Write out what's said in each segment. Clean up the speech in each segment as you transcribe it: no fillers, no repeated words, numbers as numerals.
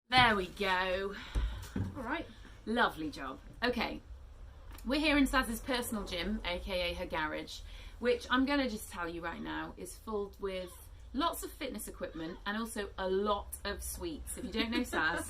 There we go. All right. Lovely job. Okay, we're here in Saz's personal gym, aka her garage, which I'm going to just tell you right now is filled with lots of fitness equipment and also a lot of sweets. If you don't know Saz,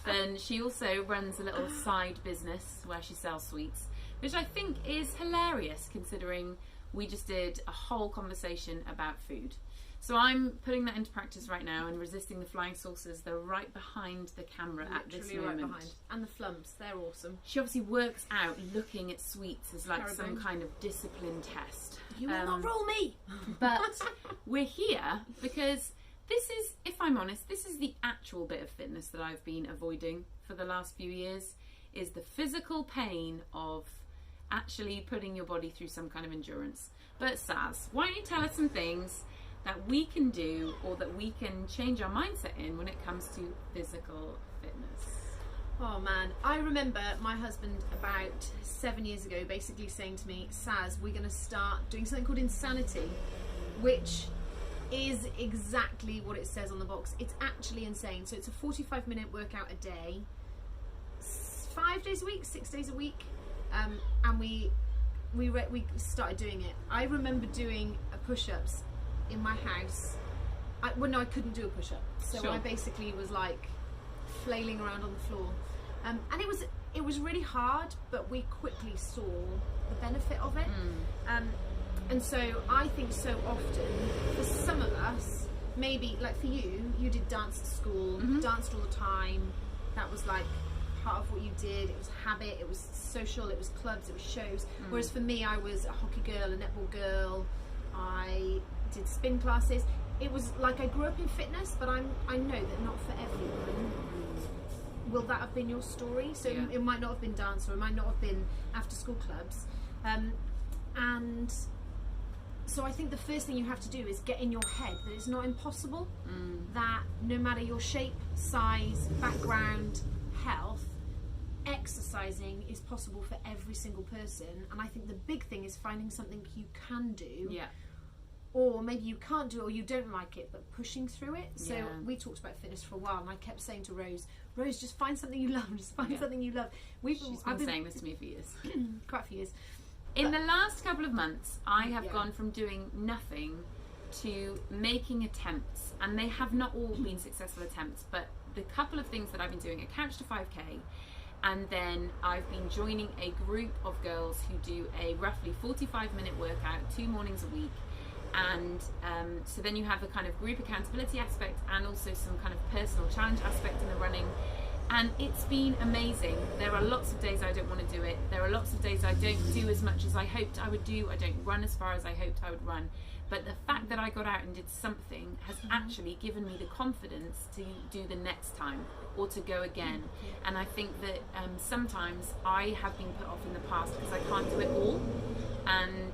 then she also runs a little side business where she sells sweets, which I think is hilarious considering we just did a whole conversation about food. So I'm putting that into practice right now and resisting the flying saucers. They're right behind the camera at this moment. Right behind. And the flumps, they're awesome. She obviously works out looking at sweets as like Caribou. some kind of discipline test. You will not roll me. But we're here because this is, if I'm honest, this is the actual bit of fitness that I've been avoiding for the last few years, is the physical pain of actually putting your body through some kind of endurance. But Saz, why don't you tell us some things that we can do or that we can change our mindset in when it comes to physical fitness? Oh man, I remember my husband about 7 years ago basically saying to me, Saz, we're going to start doing something called Insanity, which is exactly what it says on the box. It's actually insane. So it's a 45-minute workout a day, 5 days a week, 6 days a week, and we started doing it. I remember doing push-ups in my house. I couldn't do a push-up, so Sure. I basically was like flailing around on the floor, and it was really hard, but we quickly saw the benefit of it. And so I think so often for some of us, maybe like for you did dance at school, danced all the time, that was like part of what you did, it was habit, it was social, it was clubs, it was shows. Whereas for me, I was a hockey girl, a netball girl, I did spin classes. It was like I grew up in fitness, but I know that not for everyone will that have been your story. So Yeah. it might not have been dance, or it might not have been after school clubs. And so I think the first thing you have to do is get in your head that it's not impossible, that no matter your shape, size, background, health, exercising is possible for every single person. And I think the big thing is finding something you can do, Yeah. or maybe you can't do it or you don't like it, but pushing through it. So Yeah. we talked about fitness for a while, and I kept saying to Rose, just find something you love, just find Yeah. something you love. She's been saying this to me for years. quite a few years. In the last couple of months, I have Yeah. gone from doing nothing to making attempts, and they have not all been successful attempts, but the couple of things that I've been doing are Couch to 5K, and then I've been joining a group of girls who do a roughly 45-minute workout 2 mornings a week. And so then you have a kind of group accountability aspect and also some kind of personal challenge aspect in the running. And it's been amazing. There are lots of days I don't want to do it. There are lots of days I don't do as much as I hoped I would do. I don't run as far as I hoped I would run. But the fact that I got out and did something has actually given me the confidence to do the next time or to go again. And I think that sometimes I have been put off in the past because I can't do it all. And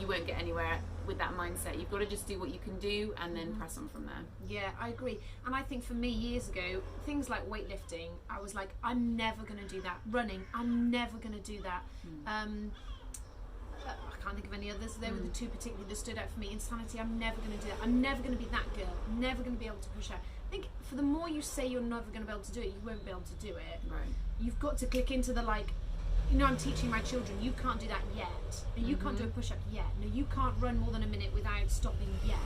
you won't get anywhere with that mindset. You've got to just do what you can do and then press on from there. Yeah, I agree. And I think for me, years ago, things like weightlifting, I was like, I'm never going to do that. Running, I'm never going to do that. I can't think of any others. They were the two particularly that stood out for me. Insanity, I'm never going to do that. I'm never going to be that girl. I'm never going to be able to push out. I think for the more you say you're never going to be able to do it, you won't be able to do it. Right. You've got to click into the like, I'm teaching my children, you can't do that yet. No, you can't do a push-up yet. No, you can't run more than a minute without stopping yet.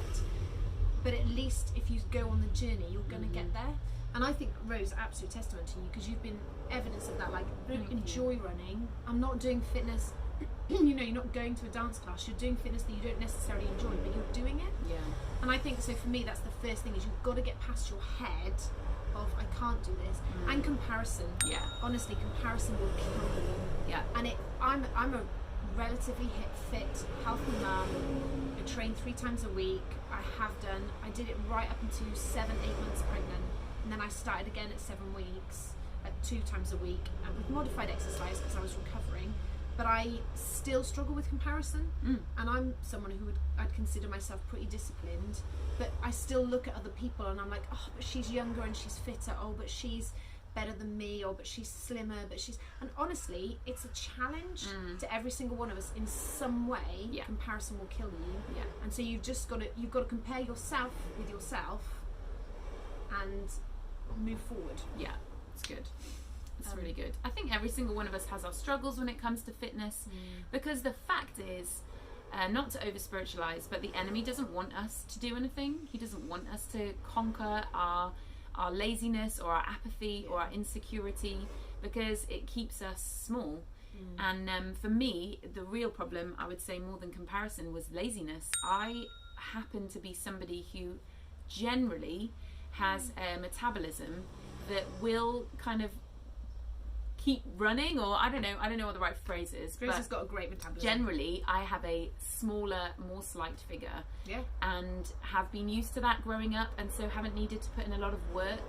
But at least if you go on the journey, you're going to get there. And I think, Rose, absolute testament to you, because you've been evidence of that. Like, Thank enjoy you. running. I'm not doing fitness, you're not going to a dance class. You're doing fitness that you don't necessarily enjoy, but you're doing it. Yeah. And I think, so for me, that's the first thing, is you've got to get past your head of, I can't do this. And comparison. Yeah. Honestly, comparison will kill you. Yeah. And I'm a relatively fit, healthy mum. I train 3 times a week. I have done. I did it right up until 7-8 months pregnant, and then I started again at 7 weeks, at 2 times a week, and with modified exercise because I was recovering. But I still struggle with comparison, and I'm someone who I'd consider myself pretty disciplined, but I still look at other people and I'm like, oh, but she's younger and she's fitter. Oh, but she's better than me, or but she's slimmer, but she's, and honestly, it's a challenge to every single one of us in some way. Yeah. Comparison will kill you. Yeah. And so you've got to compare yourself with yourself, and move forward. Yeah, it's good. It's really good. I think every single one of us has our struggles when it comes to fitness, because the fact is, not to over spiritualize, but the enemy doesn't want us to do anything. He doesn't want us to conquer our laziness or our apathy or our insecurity, because it keeps us small. And for me, the real problem, I would say more than comparison, was laziness. I happen to be somebody who generally has a metabolism that will kind of keep running, or I don't know what the right phrase is. Grace has got a great metabolism. Generally, I have a smaller, more slight figure, and have been used to that growing up, and so haven't needed to put in a lot of work.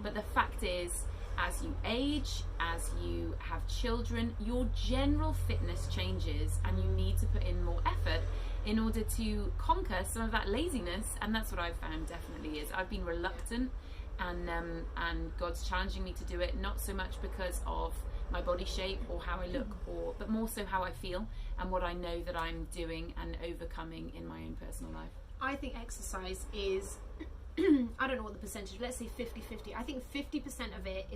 But the fact is, as you age, as you have children, your general fitness changes, and you need to put in more effort in order to conquer some of that laziness. And that's what I've found definitely is I've been reluctant, and God's challenging me to do it, not so much because of my body shape or how I look, but more so how I feel and what I know that I'm doing and overcoming in my own personal life. I think exercise is I don't know what the percentage, let's say 50-50. I think 50% of it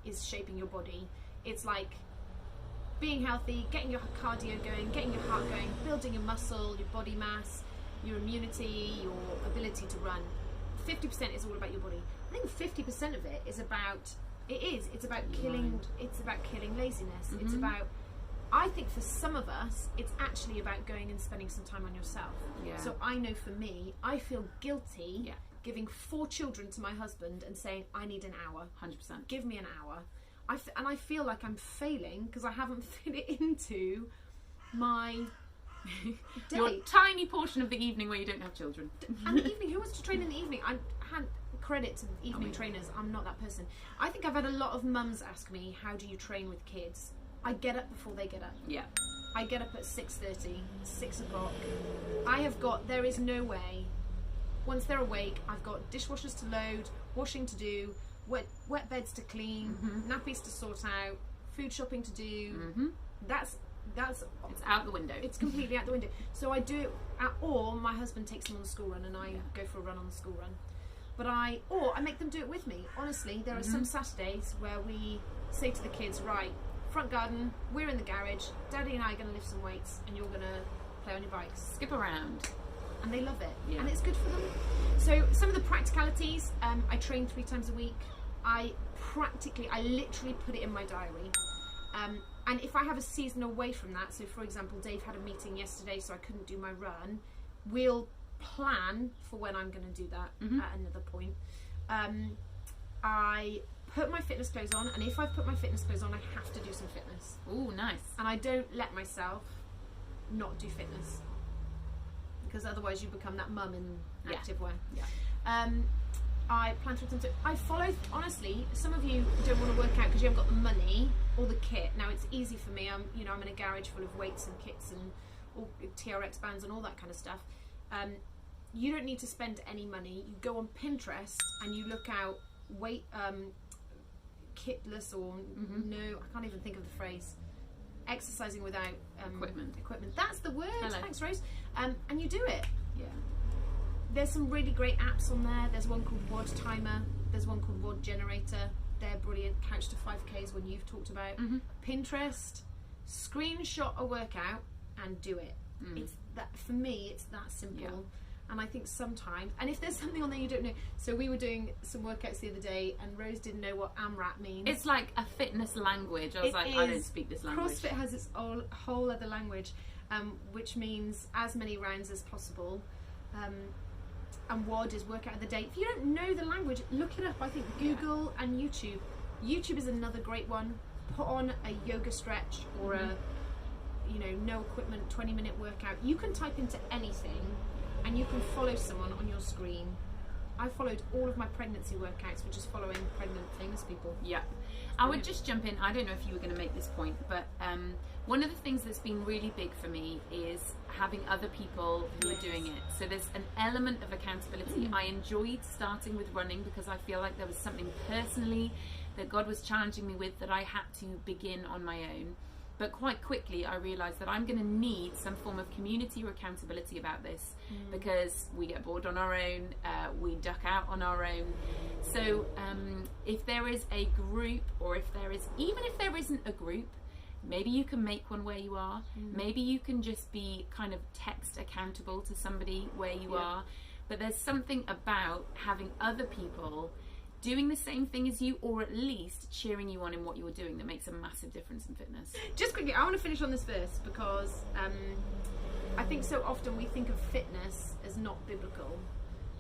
is shaping your body. It's like being healthy, getting your cardio going, getting your heart going, building your muscle, your body mass, your immunity, your ability to run. 50% is all about your body. I think 50% of it is about killing laziness. It's about, I think for some of us, it's actually about going and spending some time on yourself. So I know for me, I feel guilty giving 4 children to my husband and saying, I need an hour. 100%. Give me an hour. And I feel like I'm failing because I haven't fit it into my day. Your tiny portion of the evening where you don't have children. And the evening, who wants to train in the evening? I hand credit to the evening trainers. I'm not that person. I think I've had a lot of mums ask me, how do you train with kids? I get up before they get up. I get up at 6:30, 6 o'clock. There is no way, once they're awake, I've got dishwashers to load, washing to do, wet beds to clean, nappies to sort out, food shopping to do. That's it's out the window. It's completely out the window. So I do it, or my husband takes them on the school run and I go for a run on the school run. But I make them do it with me. Honestly, there are some Saturdays where we say to the kids, right, front garden, we're in the garage, Daddy and I are going to lift some weights and you're going to play on your bikes. Skip around. And they love it. And it's good for them. So some of the practicalities, I train 3 times a week. I literally put it in my diary. And if I have a season away from that, so for example, Dave had a meeting yesterday, so I couldn't do my run, we'll plan for when I'm going to do that at another point. I put my fitness clothes on, and if I put my fitness clothes on, I have to do some fitness. Oh, nice. And I don't let myself not do fitness, because otherwise you become that mum in active wear. I plan to attempt it. I follow, honestly, some of you don't want to work out because you haven't got the money or the kit. Now it's easy for me. I'm in a garage full of weights and kits and all TRX bands and all that kind of stuff. You don't need to spend any money. You go on Pinterest and you look out weight kitless or no, I can't even think of the phrase. Exercising without equipment. That's the word. Hello. Thanks, Rose. And you do it. Yeah. There's some really great apps on there. There's one called WOD Timer. There's one called WOD Generator. They're brilliant. Couch to 5Ks, when you've talked about. Pinterest. Screenshot a workout and do it. It's that, for me, it's that simple. And I think sometimes, and if there's something on there you don't know, so we were doing some workouts the other day and Rose didn't know what AMRAP means. It's like a fitness language. I was I don't speak this language. CrossFit has its whole other language, which means as many rounds as possible. And WOD is workout of the day. If you don't know the language, look it up. I think Google and YouTube. YouTube is another great one. Put on a yoga stretch or a no equipment 20-minute workout. You can type into anything and you can follow someone on your screen. I followed all of my pregnancy workouts, which is following pregnant famous people. I would just jump in. I don't know if you were going to make this point, but one of the things that's been really big for me is having other people who are doing it. So there's an element of accountability. I enjoyed starting with running because I feel like there was something personally that God was challenging me with that I had to begin on my own. But quite quickly I realised that I'm going to need some form of community or accountability about this, because we get bored on our own, we duck out on our own. So if there is a group, or even if there isn't a group, maybe you can make one where you are. Maybe you can just be kind of text accountable to somebody where you are. But there's something about having other people doing the same thing as you, or at least cheering you on in what you're doing, that makes a massive difference in fitness. Just quickly, I want to finish on this verse, because I think so often we think of fitness as not biblical,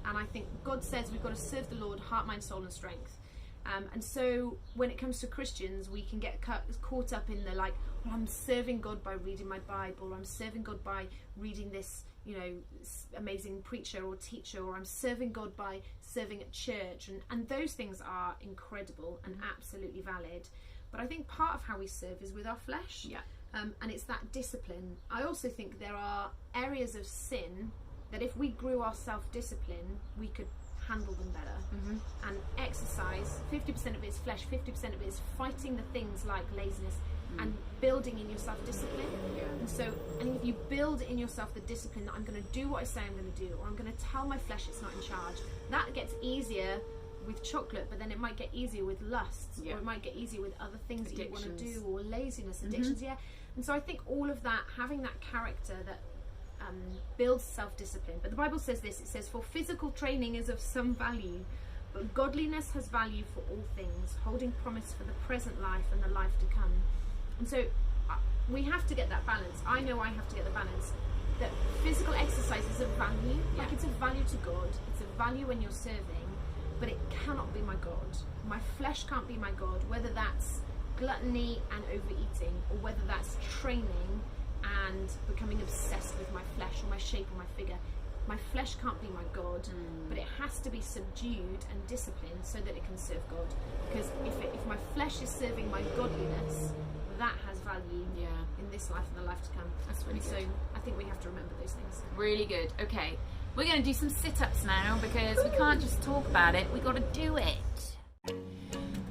and I think God says we've got to serve the Lord, heart, mind, soul and strength. And so when it comes to Christians, we can get caught up in the like, well, I'm serving God by reading my Bible, or I'm serving God by reading this, you know, amazing preacher or teacher, or I'm serving God by serving at church, and those things are incredible and absolutely valid. But I think part of how we serve is with our flesh, and it's that discipline. I also think there are areas of sin that if we grew our self-discipline, we could handle them better. And exercise, 50% of it is flesh, 50% of it is fighting the things like laziness and building in your self-discipline. And so, and if you build in yourself the discipline that I'm going to do what I say I'm going to do, or I'm going to tell my flesh it's not in charge, that gets easier with chocolate, but then it might get easier with lusts, or it might get easier with other things that you want to do, or laziness, addictions. And so I think all of that, having that character that builds self-discipline. But the Bible says this, it says, for physical training is of some value, but godliness has value for all things, holding promise for the present life and the life to come. And so we have to get that balance. I know I have to get the balance, that physical exercise is of value, like it's of value to God, it's of value when you're serving, but it cannot be my God. My flesh can't be my God, whether that's gluttony and overeating, or whether that's training and becoming obsessed with my flesh or my shape or my figure. My flesh can't be my God, but it has to be subdued and disciplined so that it can serve God. Because if my flesh is serving my godliness, that has value in this life and the life to come. That's really good. So I think we have to remember those things. Really good. Okay, we're going to do some sit-ups now, because we can't just talk about it, we've got to do it.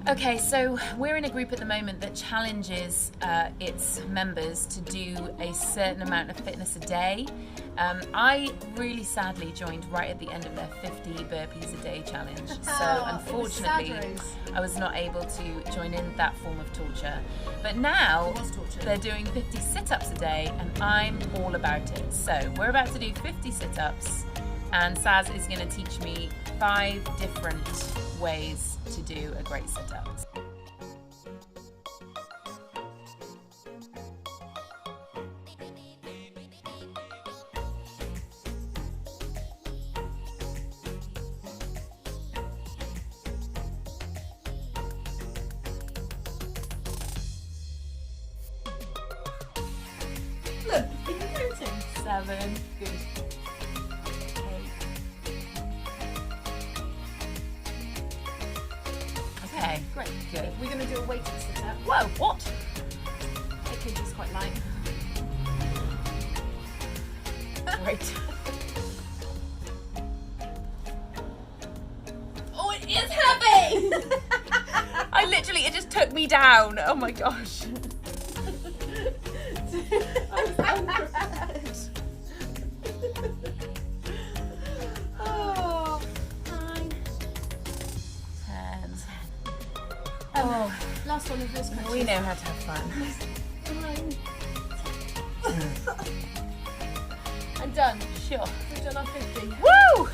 Okay, so we're in a group at the moment that challenges its members to do a certain amount of fitness a day. I really sadly joined right at the end of their 50 burpees a day challenge. So unfortunately, I was not able to join in that form of torture. But now they're doing 50 sit-ups a day, and I'm all about it. So we're about to do 50 sit-ups, and Saz is going to teach me 5 different ways to do a great sit-up. Look, are you counting? 7. Good. Okay, Great. good. We're going to do a weighted sit-up. Whoa, what? 8 kg is quite light. Great. Oh, it is heavy! I literally, it just took me down. Oh my gosh. Oh, 9. 10. Oh, Last one of this. we know how to have fun. 9. I'm done. Sure. We've done our 50. Woo!